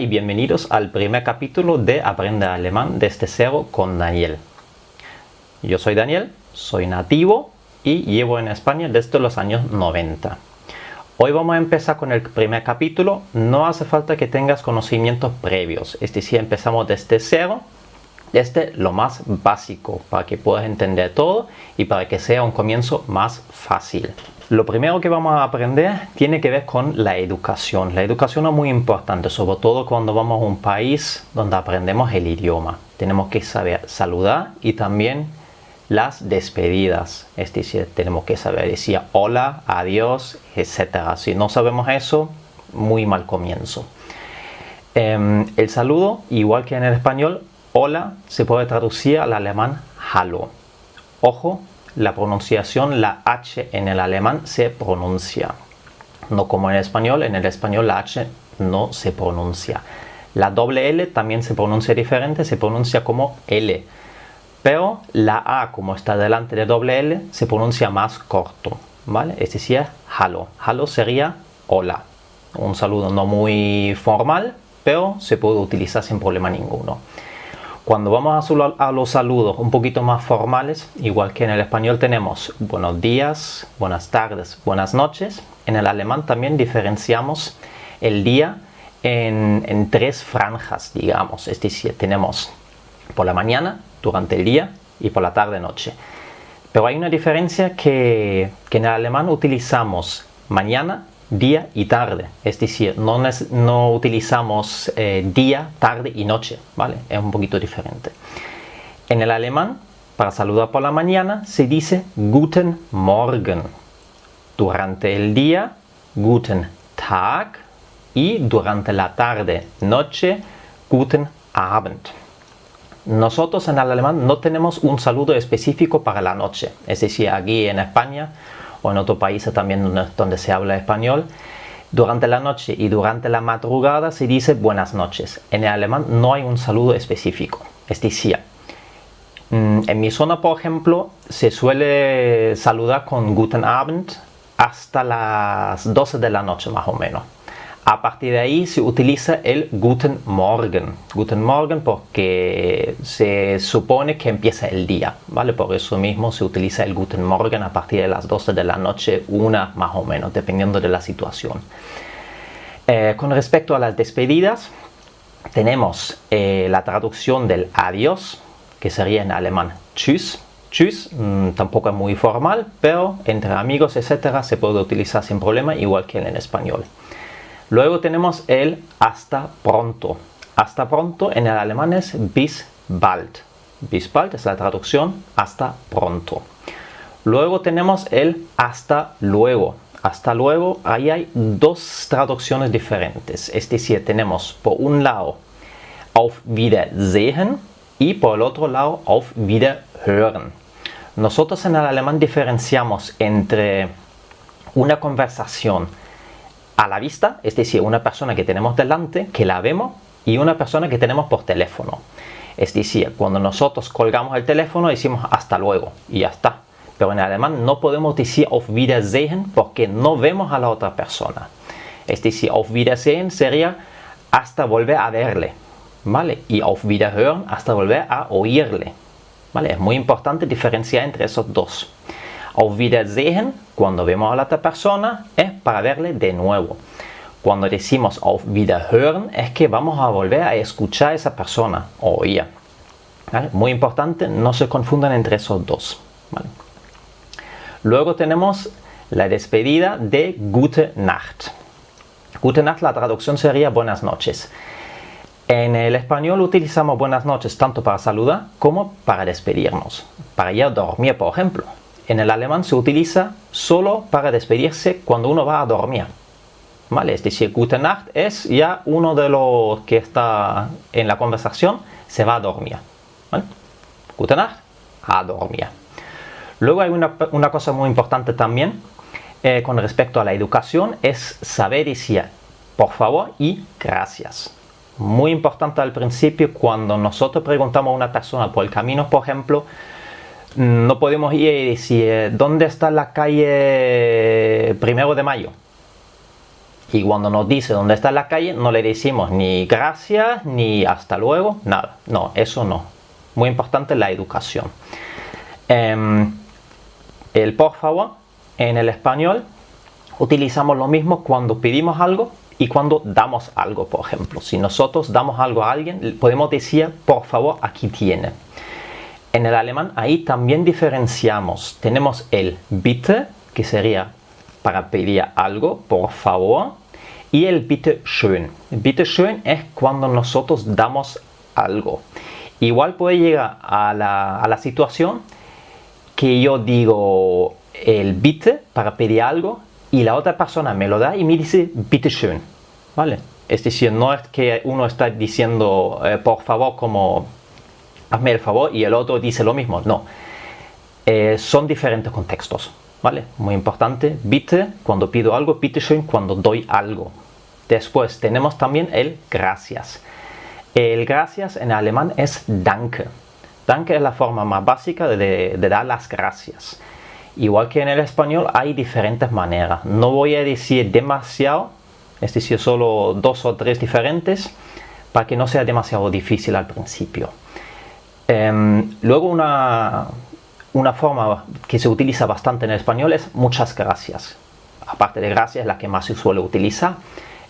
y bienvenidos al primer capítulo de Aprende Alemán desde cero con Daniel. Yo soy Daniel, soy nativo y llevo en España desde los años 90. Hoy vamos a empezar con el primer capítulo. No hace falta que tengas conocimientos previos, es decir, empezamos desde cero, desde lo más básico, para que puedas entender todo y para que sea un comienzo más fácil. Lo primero que vamos a aprender tiene que ver con la educación. La educación es muy importante, sobre todo cuando vamos a un país donde aprendemos el idioma. Tenemos que saber saludar y también las despedidas. Es decir, tenemos que saber decir hola, adiós, etc. Si no sabemos eso, muy mal comienzo. El saludo, igual que en el español, hola, se puede traducir al alemán hallo. Ojo, la pronunciación, la H en el alemán se pronuncia. No como en el español la H no se pronuncia. La doble L también se pronuncia diferente, se pronuncia como L. Pero la A, como está delante de doble L, se pronuncia más corto, ¿vale? Es decir, hallo. Hallo sería hola. Un saludo no muy formal, pero se puede utilizar sin problema ninguno. Cuando vamos a los saludos un poquito más formales, igual que en el español tenemos buenos días, buenas tardes, buenas noches. En el alemán también diferenciamos el día en tres franjas, digamos. Es decir, tenemos por la mañana, durante el día y por la tarde-noche. Pero hay una diferencia que en el alemán utilizamos mañana, día y tarde, es decir, no utilizamos día, tarde y noche, ¿vale? Es un poquito diferente. En el alemán, para saludar por la mañana, se dice Guten Morgen. Durante el día, Guten Tag. Y durante la tarde, noche, Guten Abend. Nosotros en el alemán no tenemos un saludo específico para la noche, es decir, aquí en España o en otros países también donde se habla español, durante la noche y durante la madrugada se dice buenas noches. En el alemán no hay un saludo específico. Es decir, en mi zona, por ejemplo, se suele saludar con Guten Abend hasta las 12 de la noche más o menos. A partir de ahí se utiliza el Guten Morgen. Guten Morgen porque se supone que empieza el día, ¿vale? Por eso mismo se utiliza el Guten Morgen a partir de las 12 de la noche, una más o menos, dependiendo de la situación. Con respecto a las despedidas, tenemos la traducción del adiós, que sería en alemán Tschüss. Tschüss tampoco es muy formal, pero entre amigos, etc. se puede utilizar sin problema, igual que en el español. Luego tenemos el hasta pronto. Hasta pronto en el alemán es bis bald. Bis bald es la traducción hasta pronto. Luego tenemos el hasta luego. Hasta luego, ahí hay dos traducciones diferentes. Es decir, tenemos por un lado auf Wiedersehen y por el otro lado auf Wiederhören. Nosotros en el alemán diferenciamos entre una conversación a la vista, es decir, una persona que tenemos delante, que la vemos, y una persona que tenemos por teléfono. Es decir, cuando nosotros colgamos el teléfono decimos hasta luego y ya está. Pero en alemán no podemos decir auf Wiedersehen porque no vemos a la otra persona. Es decir, auf Wiedersehen sería hasta volver a verle, ¿vale? Y auf Wiederhören hasta volver a oírle, ¿vale? Es muy importante diferenciar entre esos dos. Auf Wiedersehen, cuando vemos a la otra persona, es para verle de nuevo. Cuando decimos auf Wiederhören, es que vamos a volver a escuchar a esa persona o oír. ¿Vale? Muy importante, no se confundan entre esos dos. ¿Vale? Luego tenemos la despedida de Gute Nacht. Gute Nacht, la traducción sería buenas noches. En el español utilizamos buenas noches tanto para saludar como para despedirnos. Para ir a dormir, por ejemplo. En el alemán se utiliza solo para despedirse cuando uno va a dormir. ¿Vale? Es decir, Gute Nacht es ya uno de los que está en la conversación, se va a dormir. ¿Vale? Gute Nacht, a dormir. Luego hay una cosa muy importante también con respecto a la educación, es saber decir por favor y gracias. Muy importante al principio, cuando nosotros preguntamos a una persona por el camino, por ejemplo, no podemos ir y decir ¿dónde está la calle 1 de Mayo? Y cuando nos dice dónde está la calle, no le decimos ni gracias, ni hasta luego, nada. No, eso no. Muy importante la educación. El por favor, en el español, utilizamos lo mismo cuando pedimos algo y cuando damos algo, por ejemplo. Si nosotros damos algo a alguien, podemos decir, por favor, aquí tiene. En el alemán, ahí también diferenciamos. Tenemos el bitte, que sería para pedir algo, por favor, y el bitte schön. Bitte schön es cuando nosotros damos algo. Igual puede llegar a la situación que yo digo el bitte para pedir algo y la otra persona me lo da y me dice bitte schön, ¿vale? Es decir, no es que uno está diciendo por favor como hazme el favor y el otro dice lo mismo, no. Son diferentes contextos, ¿vale? Muy importante, bitte cuando pido algo, bitte schön cuando doy algo. Después tenemos también el gracias. El gracias en alemán es danke. Danke es la forma más básica de dar las gracias. Igual que en el español hay diferentes maneras. No voy a decir demasiado, es decir, solo 2 o 3 diferentes, para que no sea demasiado difícil al principio. Luego una forma que se utiliza bastante en el español es muchas gracias. Aparte de gracias, es la que más se suele utilizar.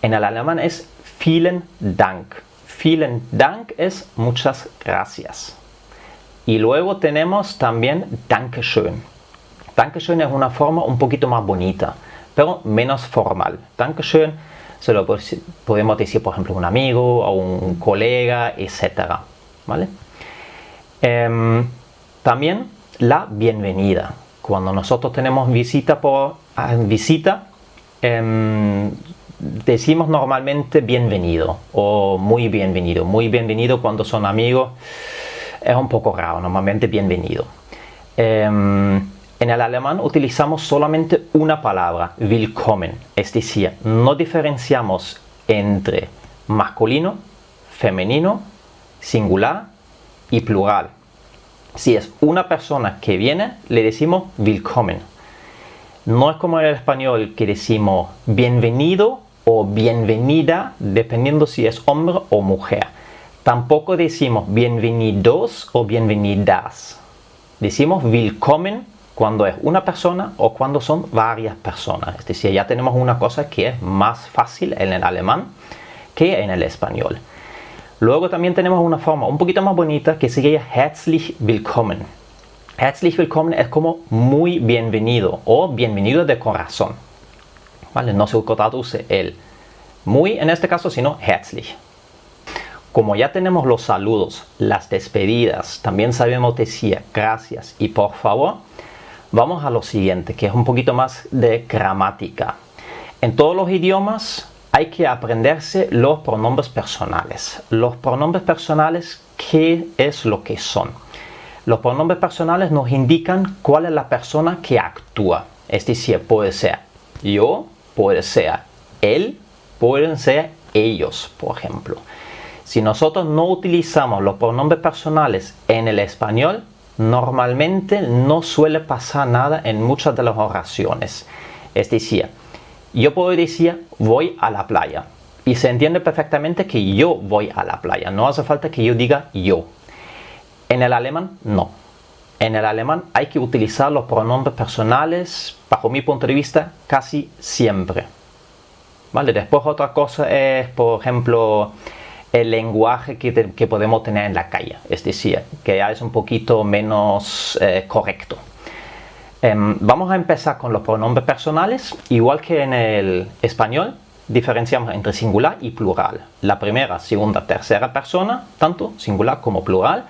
En el alemán es vielen Dank. Vielen Dank es muchas gracias. Y luego tenemos también Dankeschön. Dankeschön es una forma un poquito más bonita, pero menos formal. Dankeschön se lo podemos decir, por ejemplo, a un amigo, a un colega, etc. ¿Vale? También la bienvenida. Cuando nosotros tenemos visita, decimos normalmente bienvenido o muy bienvenido. Muy bienvenido cuando son amigos es un poco raro, normalmente bienvenido. En el alemán utilizamos solamente una palabra, willkommen, es decir, no diferenciamos entre masculino, femenino, singular y plural. Si es una persona que viene, le decimos willkommen. No es como en el español que decimos bienvenido o bienvenida, dependiendo si es hombre o mujer. Tampoco decimos bienvenidos o bienvenidas. Decimos willkommen cuando es una persona o cuando son varias personas. Es decir, ya tenemos una cosa que es más fácil en el alemán que en el español. Luego también tenemos una forma un poquito más bonita que sería herzlich willkommen. Herzlich willkommen es como muy bienvenido o bienvenido de corazón. ¿Vale? No se traduce el muy en este caso, sino herzlich. Como ya tenemos los saludos, las despedidas, también sabemos decir gracias y por favor, vamos a lo siguiente, que es un poquito más de gramática. En todos los idiomas hay que aprenderse los pronombres personales. Los pronombres personales, ¿qué es lo que son? Los pronombres personales nos indican cuál es la persona que actúa. Es decir, puede ser yo, puede ser él, pueden ser ellos, por ejemplo. Si nosotros no utilizamos los pronombres personales en el español, normalmente no suele pasar nada en muchas de las oraciones. Es decir, yo puedo decir voy a la playa y se entiende perfectamente que yo voy a la playa. No hace falta que yo diga yo. En el alemán, no. En el alemán hay que utilizar los pronombres personales, bajo mi punto de vista, casi siempre. ¿Vale? Después otra cosa es, por ejemplo, el lenguaje que podemos tener en la calle. Es decir, que ya es un poquito menos correcto. Vamos a empezar con los pronombres personales. Igual que en el español, diferenciamos entre singular y plural. La primera, segunda, tercera persona, tanto singular como plural.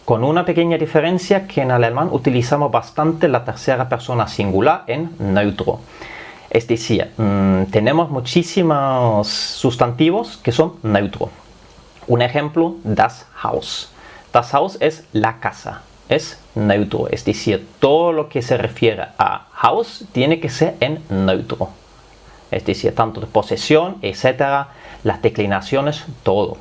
Con una pequeña diferencia que en alemán utilizamos bastante la tercera persona singular en neutro. Es decir, tenemos muchísimos sustantivos que son neutro. Un ejemplo, das Haus. Das Haus es la casa, es neutro. Es decir, todo lo que se refiere a Haus tiene que ser en neutro. Es decir, tanto de posesión, etcétera, las declinaciones, todo.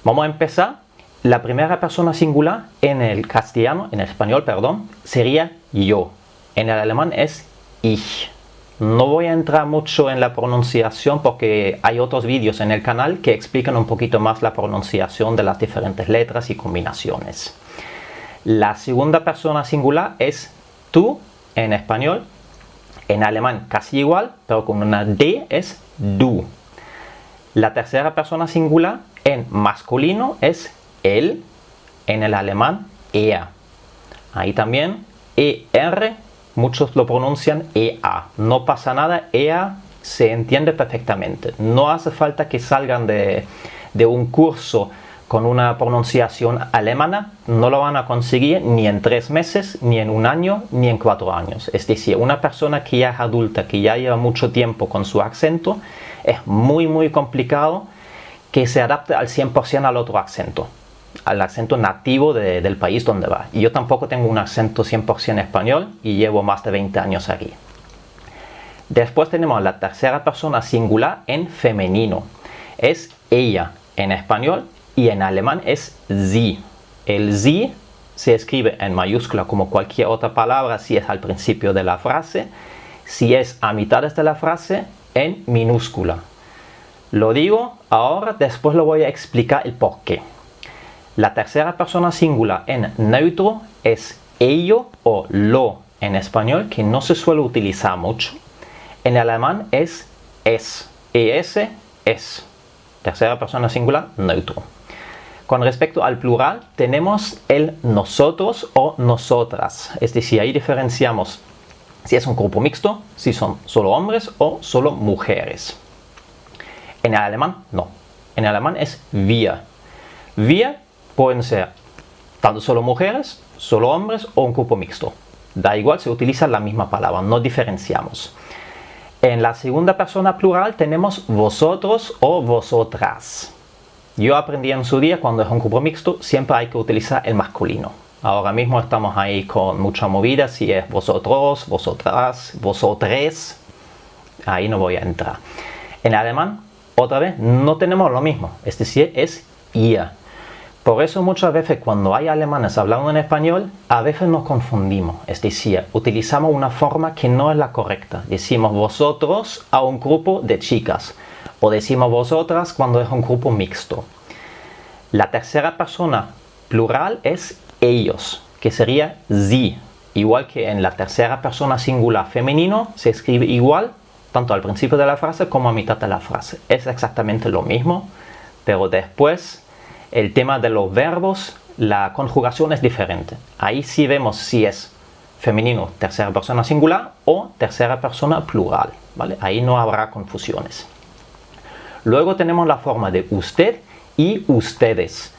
Vamos a empezar. La primera persona singular en el castellano, en el español, perdón, sería yo. En el alemán es ich. No voy a entrar mucho en la pronunciación porque hay otros vídeos en el canal que explican un poquito más la pronunciación de las diferentes letras y combinaciones. La segunda persona singular es tú en español. En alemán casi igual, pero con una D es du. La tercera persona singular en masculino es él. En el alemán er. Ahí también er, muchos lo pronuncian ea. No pasa nada, ea se entiende perfectamente. No hace falta que salgan de un curso con una pronunciación alemana. No lo van a conseguir ni en 3 meses, ni en 1 año, ni en 4 años. Es decir, una persona que ya es adulta, que ya lleva mucho tiempo con su acento, es muy complicado que se adapte al 100% al otro acento, al acento nativo del país donde va. Y yo tampoco tengo un acento 100% español y llevo más de 20 años aquí. Después tenemos la tercera persona singular en femenino. Es ella en español y en alemán es sie. El sie se escribe en mayúscula como cualquier otra palabra si es al principio de la frase. Si es a mitades de la frase, en minúscula. Lo digo ahora, después lo voy a explicar el por qué. La tercera persona singular en neutro es ello o lo en español, que no se suele utilizar mucho. En alemán es es. Es. Tercera persona singular, neutro. Con respecto al plural, tenemos el nosotros o nosotras. Es decir, ahí diferenciamos si es un grupo mixto, si son solo hombres o solo mujeres. En el alemán, no. En el alemán es wir. Wir pueden ser tanto solo mujeres, solo hombres o un grupo mixto. Da igual, se utiliza la misma palabra, no diferenciamos. En la segunda persona plural tenemos vosotros o vosotras. Yo aprendí en su día, cuando es un grupo mixto, siempre hay que utilizar el masculino. Ahora mismo estamos ahí con mucha movida, si es vosotros, vosotras, vosotres, ahí no voy a entrar. En alemán, otra vez, no tenemos lo mismo, es decir, es ihr. Por eso muchas veces cuando hay alemanes hablando en español, a veces nos confundimos, es decir, utilizamos una forma que no es la correcta. Decimos vosotros a un grupo de chicas, o decimos vosotras cuando es un grupo mixto. La tercera persona plural es ellos, que sería sie. Igual que en la tercera persona singular femenino, se escribe igual, tanto al principio de la frase como a mitad de la frase. Es exactamente lo mismo, pero después el tema de los verbos, la conjugación es diferente. Ahí sí vemos si es femenino, tercera persona singular o tercera persona plural, ¿vale? Ahí no habrá confusiones. Luego tenemos la forma de usted y ustedes.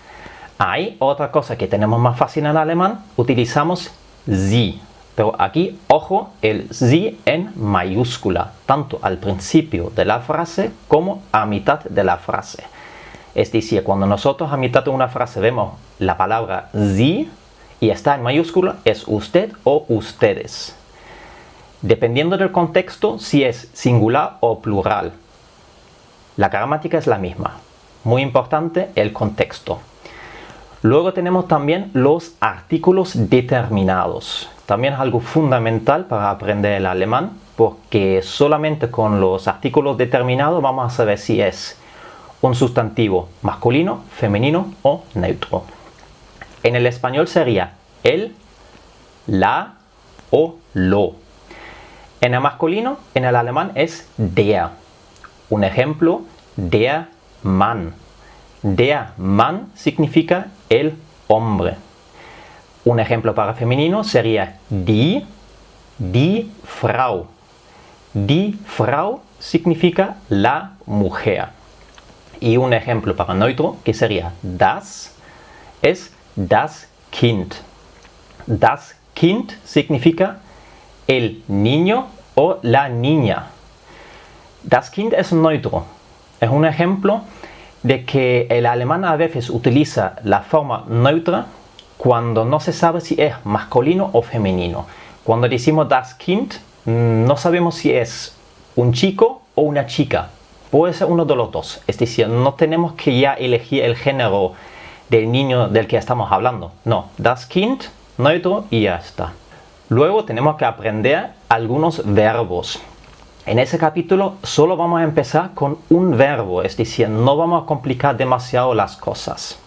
Hay otra cosa que tenemos más fácil en alemán, utilizamos sie. Pero aquí, ojo, el sie en mayúscula, tanto al principio de la frase como a mitad de la frase. Es decir, cuando nosotros a mitad de una frase vemos la palabra sie y está en mayúscula, es usted o ustedes. Dependiendo del contexto, si es singular o plural. La gramática es la misma. Muy importante el contexto. Luego tenemos también los artículos determinados. También es algo fundamental para aprender el alemán, porque solamente con los artículos determinados vamos a saber si es un sustantivo masculino, femenino o neutro. En el español sería el, la o lo. En el masculino, en el alemán es der. Un ejemplo, der Mann. Der Mann significa el hombre. Un ejemplo para femenino sería die Frau. Die Frau significa la mujer. Y un ejemplo para neutro, que sería das, es das Kind. Das Kind significa el niño o la niña. Das Kind es neutro. Es un ejemplo de que el alemán a veces utiliza la forma neutra cuando no se sabe si es masculino o femenino. Cuando decimos das Kind, no sabemos si es un chico o una chica. Puede ser uno de los dos. Es decir, no tenemos que ya elegir el género del niño del que estamos hablando. No, das Kind, neutro y ya está. Luego tenemos que aprender algunos verbos. En ese capítulo solo vamos a empezar con un verbo, es decir, no vamos a complicar demasiado las cosas.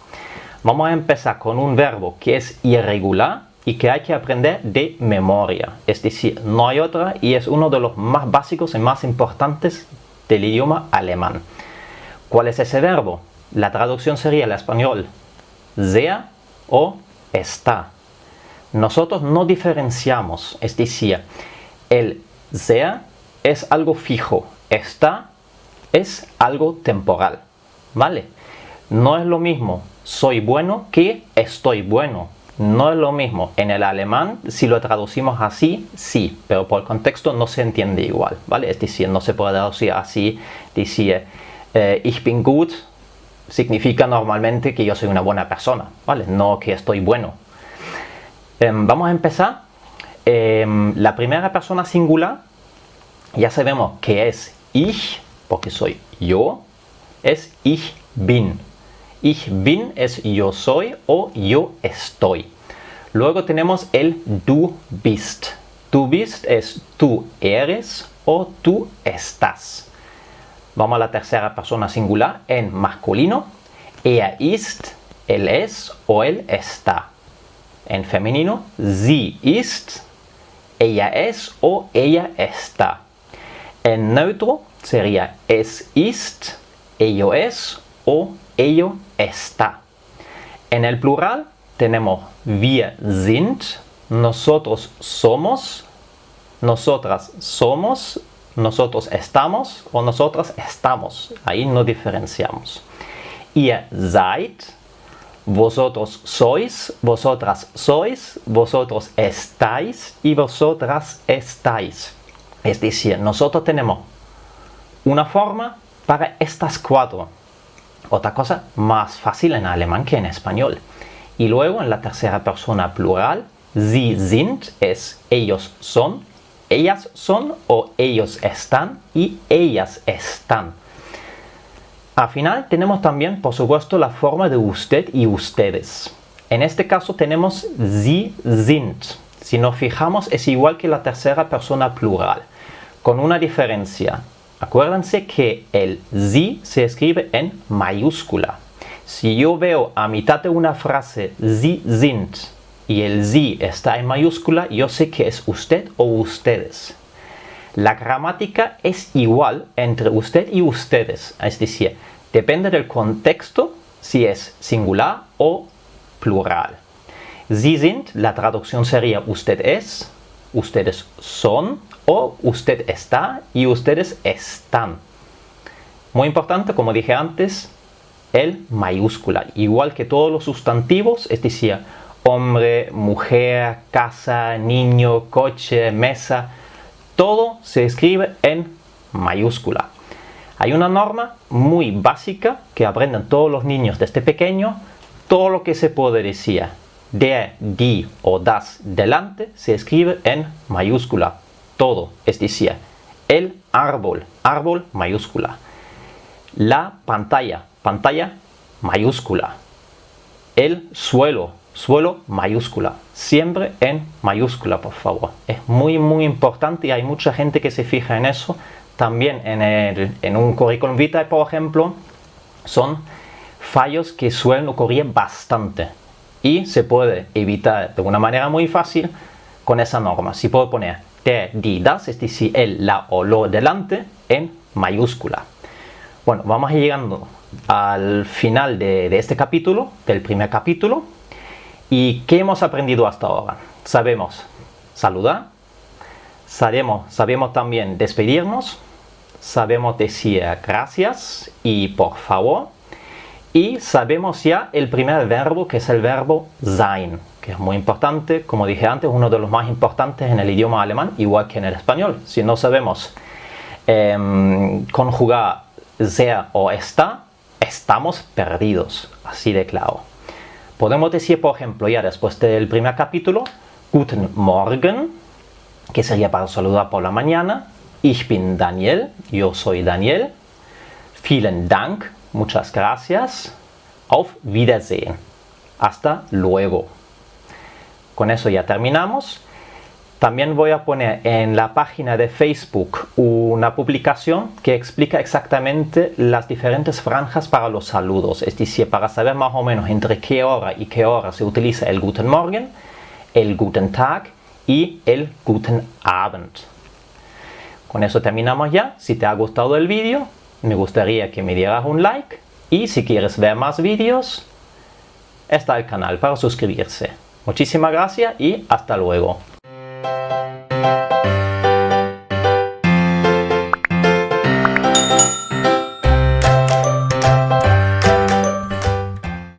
Vamos a empezar con un verbo que es irregular y que hay que aprender de memoria. Es decir, no hay otra y es uno de los más básicos y más importantes del idioma alemán. ¿Cuál es ese verbo? La traducción sería al español sea o está. Nosotros no diferenciamos, es decir, el sea es algo fijo, está es algo temporal, ¿vale? No es lo mismo soy bueno que estoy bueno. No es lo mismo. En el alemán, si lo traducimos así, sí, pero por el contexto no se entiende igual, ¿vale? Es decir, no se puede traducir así, decir ich bin gut significa normalmente que yo soy una buena persona, ¿vale? No que estoy bueno. Vamos a empezar. La primera persona singular, ya sabemos que es ich, porque soy yo, es ich bin. Ich bin es yo soy o yo estoy. Luego tenemos el du bist. Du bist es tú eres o tú estás. Vamos a la tercera persona singular en masculino. Er ist, él es o él está. En femenino, sie ist, ella es o ella está. En neutro sería es ist, ello es o ello está. En el plural tenemos wir sind, nosotros somos, nosotras somos, nosotros estamos o nosotras estamos. Ahí no diferenciamos. Ihr seid, vosotros sois, vosotras sois, vosotros estáis y vosotras estáis. Es decir, nosotros tenemos una forma para estas cuatro. Otra cosa más fácil en alemán que en español. Y luego en la tercera persona plural, sie sind es ellos son, ellas son o ellos están y ellas están. Al final tenemos también, por supuesto, la forma de usted y ustedes. En este caso tenemos sie sind. Si nos fijamos es igual que la tercera persona plural, con una diferencia. Acuérdense que el sie se escribe en mayúscula. Si yo veo a mitad de una frase sie sind y el sie está en mayúscula, yo sé que es usted o ustedes. La gramática es igual entre usted y ustedes, es decir, depende del contexto si es singular o plural. Sie sind, la traducción sería usted es, ustedes son o usted está y ustedes están. Muy importante, como dije antes, el mayúscula, igual que todos los sustantivos, es decir, hombre, mujer, casa, niño, coche, mesa, todo se escribe en mayúscula. Hay una norma muy básica que aprenden todos los niños desde pequeño. Todo lo que se puede decir der, die o das delante se escribe en mayúscula. Todo, es decir, el árbol, árbol mayúscula. La pantalla, pantalla mayúscula. El suelo, suelo mayúscula. Siempre en mayúscula, por favor. Es muy importante y hay mucha gente que se fija en eso. También en un currículum vitae, por ejemplo, son fallos que suelen ocurrir bastante. Y se puede evitar de una manera muy fácil con esa norma. Si puedo poner der, die, das, es decir, el, la o lo delante en mayúscula. Bueno, vamos llegando al final de este capítulo, del primer capítulo. ¿Y qué hemos aprendido hasta ahora? Sabemos saludar, sabemos también despedirnos, sabemos decir gracias y por favor, y sabemos ya el primer verbo, que es el verbo sein, que es muy importante, como dije antes, uno de los más importantes en el idioma alemán, igual que en el español. Si no sabemos conjugar ser o está, estamos perdidos, así de claro. Podemos decir, por ejemplo, ya después del primer capítulo, Guten Morgen, que sería para saludar por la mañana. Ich bin Daniel, yo soy Daniel. Vielen Dank, muchas gracias. Auf Wiedersehen, hasta luego. Con eso ya terminamos. También voy a poner en la página de Facebook una publicación que explica exactamente las diferentes franjas para los saludos. Es decir, para saber más o menos entre qué hora y qué hora se utiliza el Guten Morgen, el Guten Tag y el Guten Abend. Con eso terminamos ya. Si te ha gustado el vídeo, me gustaría que me dieras un like. Y si quieres ver más vídeos, está el canal para suscribirse. Muchísimas gracias y hasta luego.